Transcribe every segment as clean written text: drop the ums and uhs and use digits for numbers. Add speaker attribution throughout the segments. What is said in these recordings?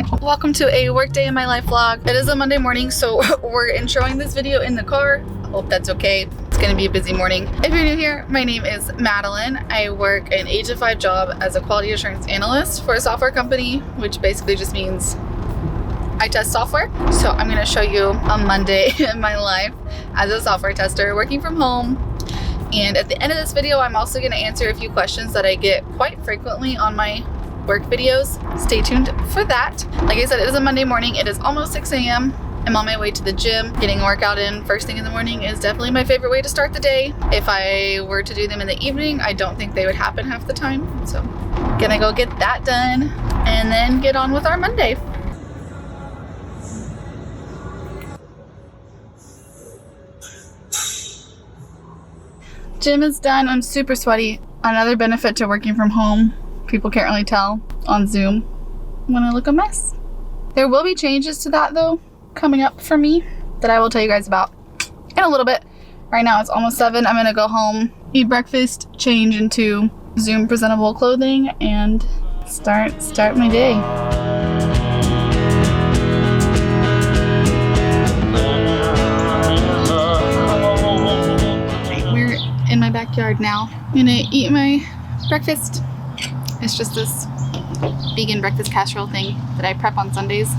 Speaker 1: morning. Welcome to a work day in my life vlog. It is a Monday morning, so we're introing this video in the car. I hope that's okay. It's gonna be a busy morning. If you're new here, my name is Madeline. I work an 8 to 5 job as a quality assurance analyst for a software company, which basically just means I test software. So I'm gonna show you a Monday in my life as a software tester working from home. And at the end of this video, I'm also gonna answer a few questions that I get quite frequently on my work videos. Stay tuned for that. Like I said, it is a Monday morning. It is almost 6 a.m. I'm on my way to the gym. Getting a workout in first thing in the morning is definitely my favorite way to start the day. If I were to do them in the evening, I don't think they would happen half the time. So gonna go get that done and then get on with our Monday. Gym is done. I'm super sweaty. Another benefit to working from home, people can't really tell on Zoom when I look a mess. There will be changes to that though coming up for me that I will tell you guys about in a little bit. Right now it's almost 7. I'm gonna go home, eat breakfast, change into Zoom presentable clothing, and start my day. We're in my backyard now. I'm gonna eat my breakfast. It's just this vegan breakfast casserole thing that I prep on Sundays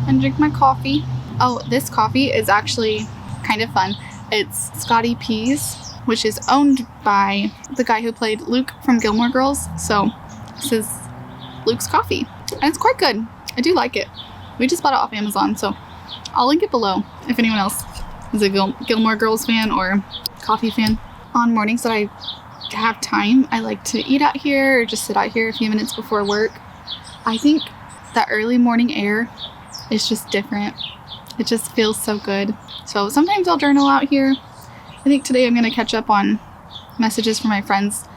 Speaker 1: and drink my coffee. Oh, this coffee is actually kind of fun. It's Scotty P's, which is owned by the guy who played Luke from Gilmore Girls. So this is Luke's coffee and it's quite good. I do like it. We just bought it off Amazon, so I'll link it below if anyone else is a Gilmore Girls fan or coffee fan. On mornings that I have time, I like to eat out here or just sit out here a few minutes before work. I think that early morning air is just different. It just feels so good. So sometimes I'll journal out here. I think today I'm going to catch up on messages from my friends.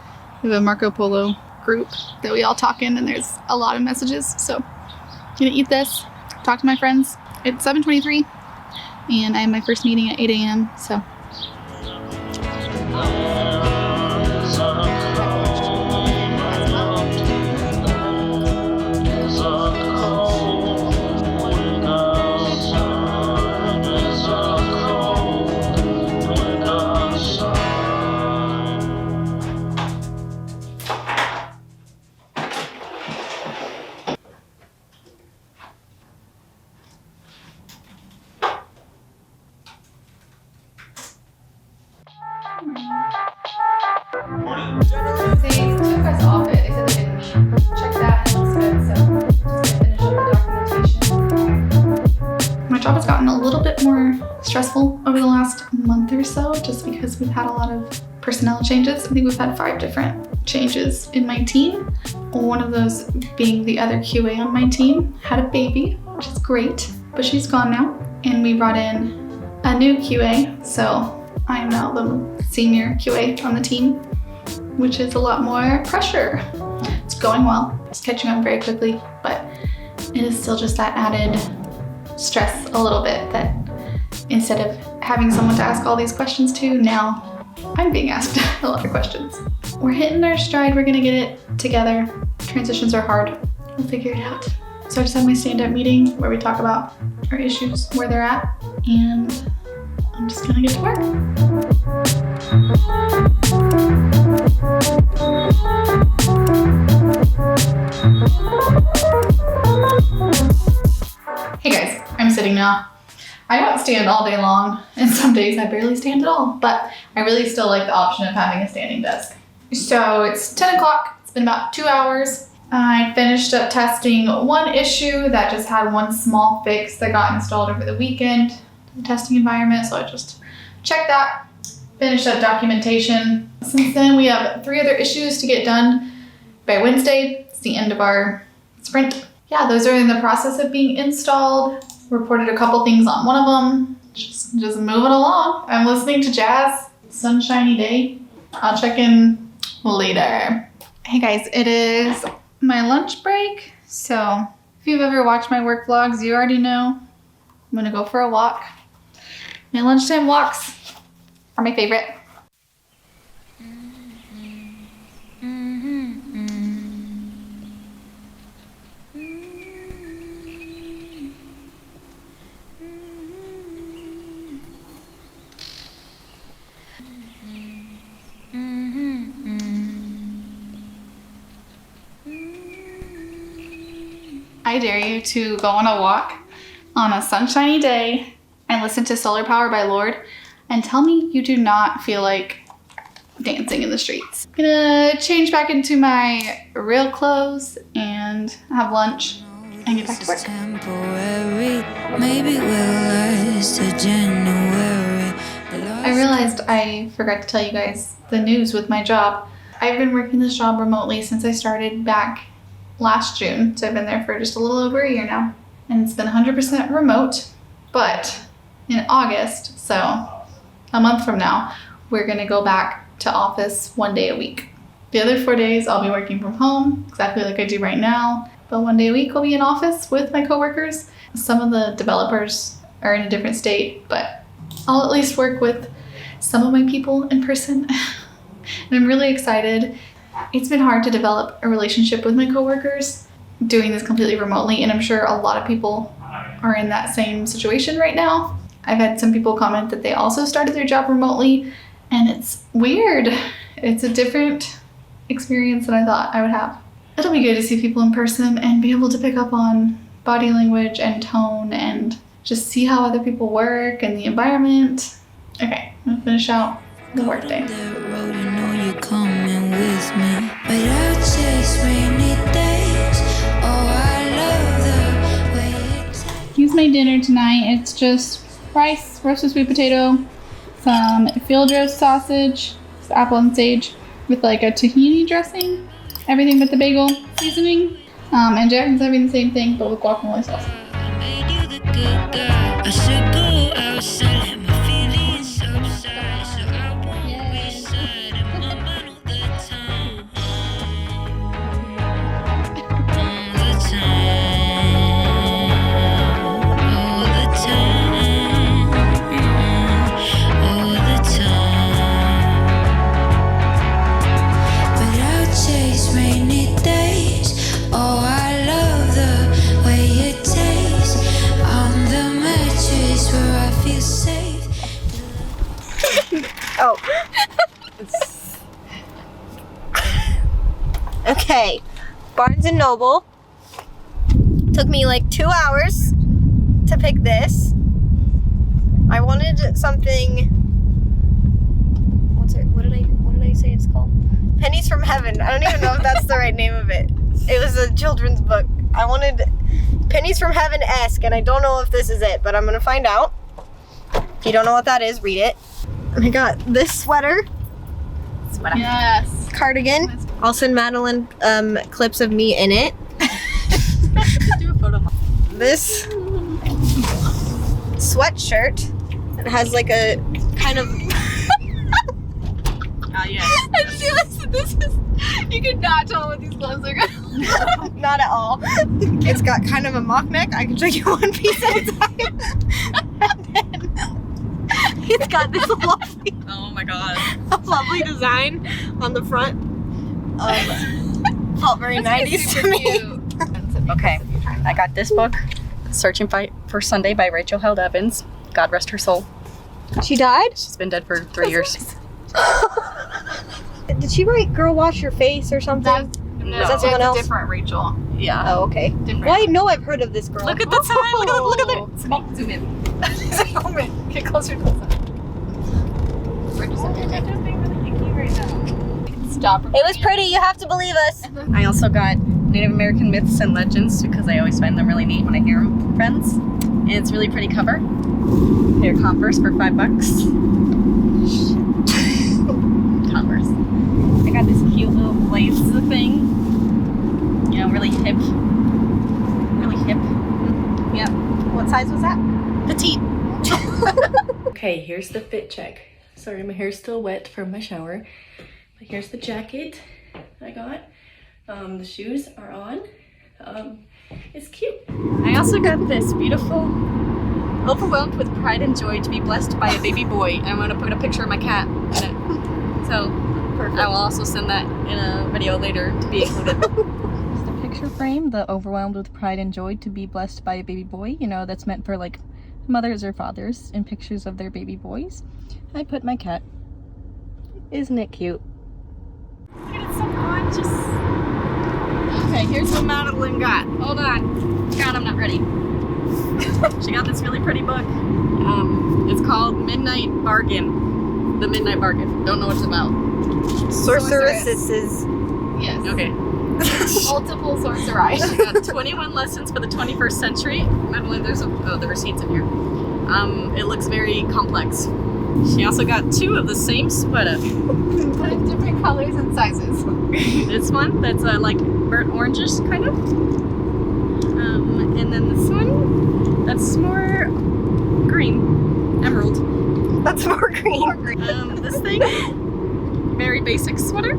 Speaker 1: We have a Marco Polo group that we all talk in, and there's a lot of messages. So I'm going to eat this, talk to my friends. It's 7:23 and I have my first meeting at 8 a.m. So stressful over the last month or so, just because we've had a lot of personnel changes. I think we've had 5 different changes in my team. One of those being the other QA on my team had a baby, which is great, but she's gone now. And we brought in a new QA, so I am now the senior QA on the team, which is a lot more pressure. It's going well, it's catching on very quickly, but it is still just that added stress a little bit that instead of having someone to ask all these questions to, now I'm being asked a lot of questions. We're hitting our stride. We're gonna get it together. Transitions are hard. We'll figure it out. So I just had my stand-up meeting where we talk about our issues, where they're at, and I'm just gonna get to work. Hey guys, I'm sitting now. I don't stand all day long, and some days I barely stand at all, but I really still like the option of having a standing desk. So it's 10 o'clock, it's been about 2 hours. I finished up testing one issue that just had one small fix that got installed over the weekend in the testing environment, so I just checked that, finished up documentation. Since then, we have 3 other issues to get done by Wednesday. It's the end of our sprint. Yeah, those are in the process of being installed. Reported a couple things on one of them. Just moving along. I'm listening to jazz. Sunshiny day. I'll check in later. Hey guys, it is my lunch break. So if you've ever watched my work vlogs, you already know I'm gonna go for a walk. My lunchtime walks are my favorite. I dare you to go on a walk on a sunshiny day and listen to Solar Power by Lorde and tell me you do not feel like dancing in the streets. I'm gonna change back into my real clothes and have lunch and get back to work. Maybe we'll last to January. I realized I forgot to tell you guys the news with my job. I've been working this job remotely since I started back last June, so I've been there for just a little over a year now, and it's been 100% remote. But in August, so a month from now, we're gonna go back to office 1 day a week. The other 4 days I'll be working from home, exactly like I do right now, but 1 day a week I'll be in office with my coworkers. Some of the developers are in a different state, but I'll at least work with some of my people in person. And I'm really excited. It's been hard to develop a relationship with my coworkers doing this completely remotely, and I'm sure a lot of people are in that same situation right now. I've had some people comment that they also started their job remotely, and it's weird. It's a different experience than I thought I would have. It'll be good to see people in person and be able to pick up on body language and tone and just see how other people work and the environment. Okay, I'm gonna finish out the workday. Here's my dinner tonight. It's just rice, roasted sweet potato, some field roast sausage, apple and sage with like a tahini dressing, everything but the bagel seasoning, and Jackson's having the same thing but with guacamole sauce.
Speaker 2: Oh. Okay. Barnes & Noble. Took me like 2 hours to pick this. I wanted something. What did I say it's called? Pennies from Heaven. I don't even know if that's the right name of it. It was a children's book. I wanted Pennies from Heaven-esque, and I don't know if this is it, but I'm gonna find out. If you don't know what that is, read it. I got this sweater.
Speaker 1: Yes.
Speaker 2: Cardigan. I'll send Madeline clips of me in it.
Speaker 1: Do a photo.
Speaker 2: This sweatshirt. It has like a kind of.
Speaker 1: Yes. This is. You could not tell what these clothes are going.
Speaker 2: Not at all. It's got kind of a mock neck. I can show you one piece at a time. And then it's got this lovely.
Speaker 1: Oh my god.
Speaker 2: A lovely design on the front. Felt very 90s to me.
Speaker 3: Okay, I got this book, Searching for Sunday by Rachel Held Evans. God rest her soul.
Speaker 2: She died?
Speaker 3: She's been dead for 3 years.
Speaker 2: Did she write Girl Wash Your Face or something?
Speaker 1: No,
Speaker 2: Is that someone else?
Speaker 1: A different Rachel.
Speaker 3: Yeah.
Speaker 2: Oh, okay.
Speaker 1: Different.
Speaker 2: Well, I know I've heard of this girl.
Speaker 3: Look at the sign. Look at the.
Speaker 1: Zoom in. Zoom in. Get closer to the sun. Stop.
Speaker 2: It was pretty. You have to believe us.
Speaker 3: I also got Native American Myths and Legends because I always find them really neat when I hear them from friends. And it's a really pretty cover. They're Converse for $5. Converse. I got this cute little blaze thing. You know, really hip. Really hip. Yep. What size was that? Petite.
Speaker 4: Okay, here's the fit check. Sorry, my hair's still wet from my shower. But here's the jacket I got. The shoes are on. It's cute.
Speaker 3: I also got this beautiful, overwhelmed with pride and joy to be blessed by a baby boy. And I'm going to put a picture of my cat in it. So perfect. I will also send that in a video later to be included. It's the picture frame, the overwhelmed with pride and joy to be blessed by a baby boy. You know, that's meant for like mothers or fathers in pictures of their baby boys. I put my cat. Isn't it cute?
Speaker 1: It's so gorgeous.
Speaker 3: Okay, here's what Madeline got. Hold on. God, I'm not ready. She got this really pretty book. It's called Midnight Bargain. The Midnight Bargain. Don't know what it's about.
Speaker 2: Sorceresses.
Speaker 1: Yes.
Speaker 3: Okay.
Speaker 1: Multiple sorcery.
Speaker 3: She got 21 lessons for the 21st century. Madeline, there's the receipts in here. It looks very complex. She also got 2 of the same sweater.
Speaker 1: But in different colors and sizes.
Speaker 3: This one that's like burnt oranges kind of. And then this one that's more green, emerald.
Speaker 2: That's more green.
Speaker 3: This thing, very basic sweater.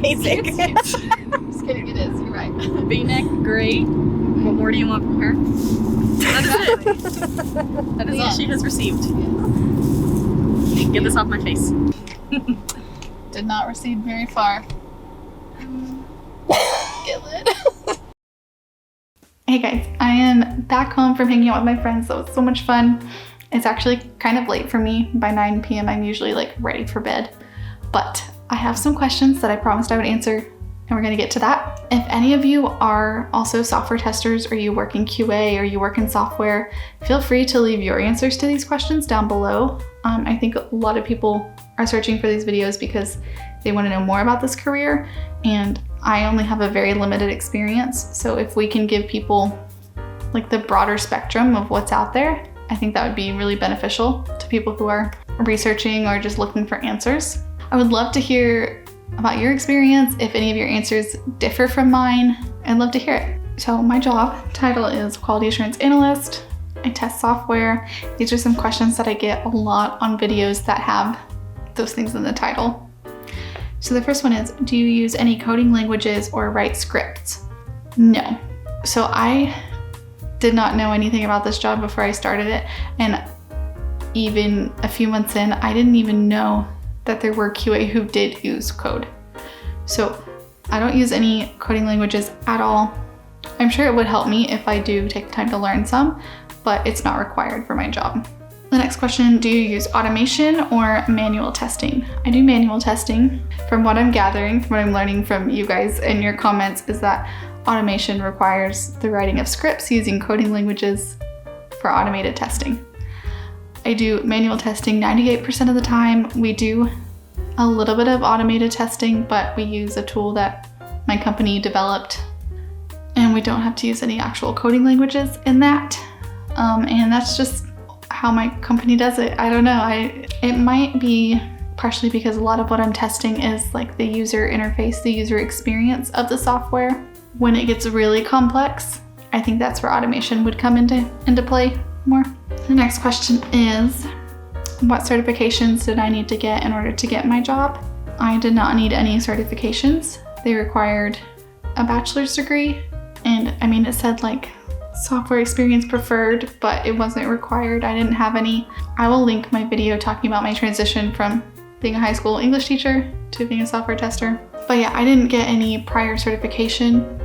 Speaker 2: Basic.
Speaker 1: Just kidding, it is. You're right.
Speaker 3: V-neck, gray. What more do you want from her? That is it. That is all she has received. Get this off my face.
Speaker 1: Did not recede very far. Get lit. Hey guys, I am back home from hanging out with my friends, so it's so much fun. It's actually kind of late for me. By 9 p.m. I'm usually like ready for bed. But I have some questions that I promised I would answer, and we're gonna get to that. If any of you are also software testers, or you work in QA, or you work in software, feel free to leave your answers to these questions down below. I think a lot of people are searching for these videos because they want to know more about this career, and I only have a very limited experience. So if we can give people like the broader spectrum of what's out there, I think that would be really beneficial to people who are researching or just looking for answers. I would love to hear about your experience. If any of your answers differ from mine, I'd love to hear it. So my job title is Quality Assurance Analyst. I test software. These are some questions that I get a lot on videos that have those things in the title. So the first one is, do you use any coding languages or write scripts? No. So I did not know anything about this job before I started it, and even a few months in, I didn't even know that there were QA who did use code. So I don't use any coding languages at all. I'm sure it would help me if I do take the time to learn some, but it's not required for my job. The next question, do you use automation or manual testing? I do manual testing. From what I'm gathering, from what I'm learning from you guys and your comments, is that automation requires the writing of scripts using coding languages for automated testing. I do manual testing 98% of the time. We do a little bit of automated testing, but we use a tool that my company developed, and we don't have to use any actual coding languages in that. And that's just how my company does it. I don't know. It might be partially because a lot of what I'm testing is like the user interface, the user experience of the software. When it gets really complex, I think that's where automation would come into play more. The next question is, what certifications did I need to get in order to get my job? I did not need any certifications. They required a bachelor's degree, and I mean, it said like software experience preferred, but it wasn't required. I didn't have any. I will link my video talking about my transition from being a high school English teacher to being a software tester. But yeah, I didn't get any prior certification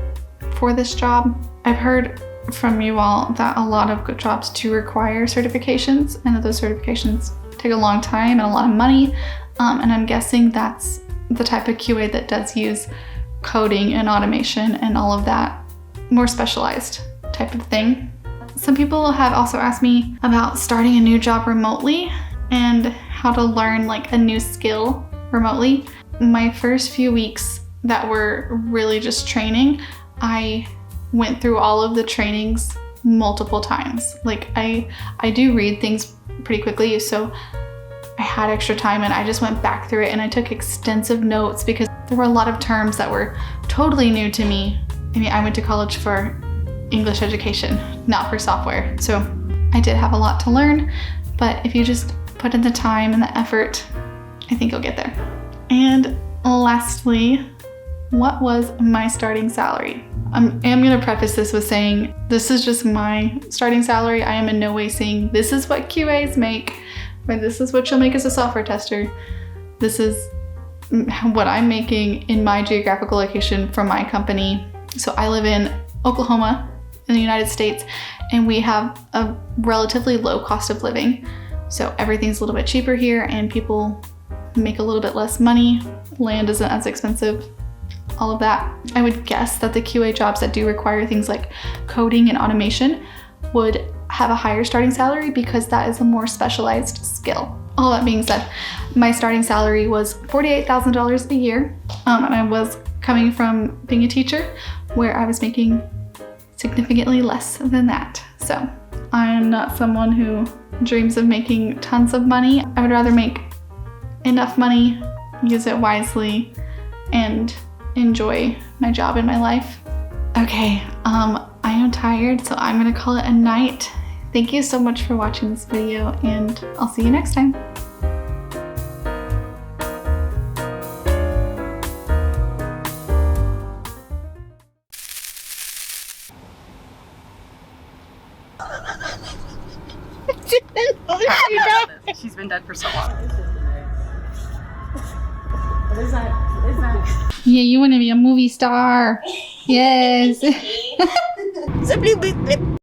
Speaker 1: for this job. I've heard from you all that a lot of good jobs do require certifications, and that those certifications take a long time and a lot of money. And I'm guessing that's the type of QA that does use coding and automation and all of that more specialized type of thing. Some people have also asked me about starting a new job remotely and how to learn like a new skill remotely. My first few weeks that were really just training, I went through all of the trainings multiple times. Like I do read things pretty quickly, so I had extra time and I just went back through it and I took extensive notes because there were a lot of terms that were totally new to me. I mean, I went to college for English education, not for software. So I did have a lot to learn, but if you just put in the time and the effort, I think you'll get there. And lastly, what was my starting salary? I am going to preface this with saying this is just my starting salary. I am in no way saying this is what QAs make, or this is what you'll make as a software tester. This is what I'm making in my geographical location for my company. So I live in Oklahoma in the United States, and we have a relatively low cost of living. So everything's a little bit cheaper here and people make a little bit less money. Land isn't as expensive. all of that. I would guess that the QA jobs that do require things like coding and automation would have a higher starting salary because that is a more specialized skill. All that being said, my starting salary was $48,000 a year, and I was coming from being a teacher where I was making significantly less than that. So I'm not someone who dreams of making tons of money. I would rather make enough money, use it wisely, and enjoy my job and my life. Okay, I am tired, so I'm gonna call it a night. Thank you so much for watching this video, and I'll see you next time.
Speaker 3: She's been dead for so long.
Speaker 4: What is that? What is that?
Speaker 1: Yeah, you want to be a movie star. Yes.
Speaker 2: Zip, bloop, bloop, bloop.